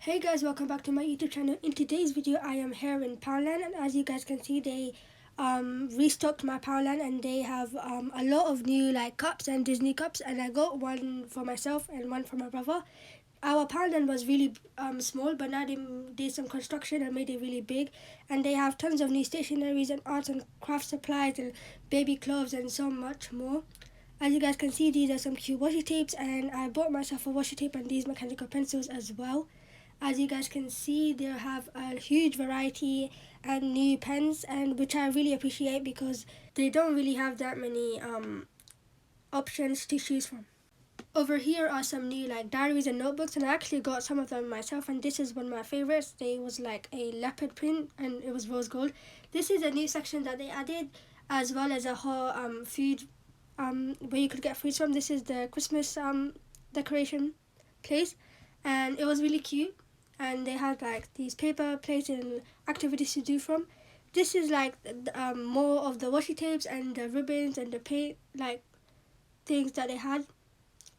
Hey guys, welcome back to my YouTube channel. In today's video, I am here in Poundland, and as you guys can see, they restocked my Poundland, and they have a lot of new like cups and Disney cups, and I got one for myself and one for my brother. Our Poundland was really small, but now they did some construction and made it really big, and they have tons of new stationaries and arts and craft supplies and baby clothes and so much more. As you guys can see, these are some cute washi tapes, and I bought myself a washi tape and these mechanical pencils as well. As you guys can see, they have a huge variety and new pens, and which I really appreciate because they don't really have that many options to choose from. Over here are some new like diaries and notebooks, and I actually got some of them myself, and this is one of my favorites. They was like a leopard print and it was rose gold. This is a new section that they added, as well as a whole food where you could get foods from. This is the Christmas decoration place, and it was really cute, and they had like these paper plates and activities to do from. This is like more of the washi tapes and the ribbons and the paint like things that they had.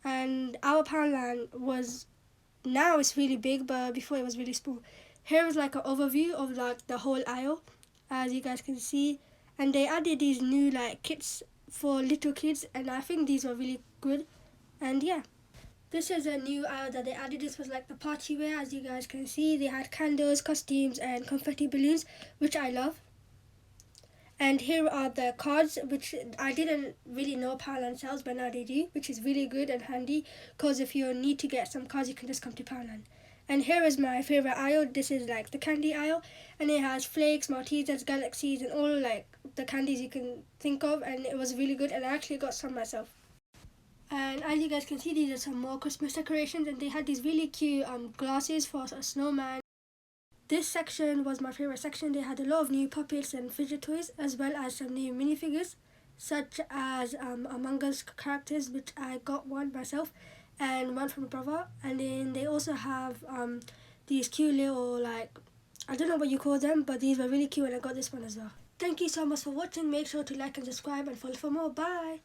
And our Poundland was, now it's really big, but before it was really small. Here is like an overview of like the whole aisle, as you guys can see, and they added these new like kits for little kids, and I think these were really good. And yeah, this is a new aisle that they added. This was like the party wear. As you guys can see, they had candles, costumes and confetti balloons, which I love. And here are the cards, which I didn't really know Poundland sells, but now they do, which is really good and handy, because if you need to get some cards, you can just come to Poundland. And here is my favorite aisle. This is like the candy aisle, and it has flakes, Maltesers, galaxies, and all like the candies you can think of, and it was really good, and I actually got some myself. And as you guys can see, these are some more Christmas decorations, and they had these really cute glasses for a snowman. This section was my favorite section. They had a lot of new puppets and fidget toys, as well as some new minifigures, such as Among Us characters, which I got one myself and one from my brother. And then they also have these cute little, like, I don't know what you call them, but these were really cute, and I got this one as well. Thank you so much for watching. Make sure to like and subscribe and follow for more. Bye!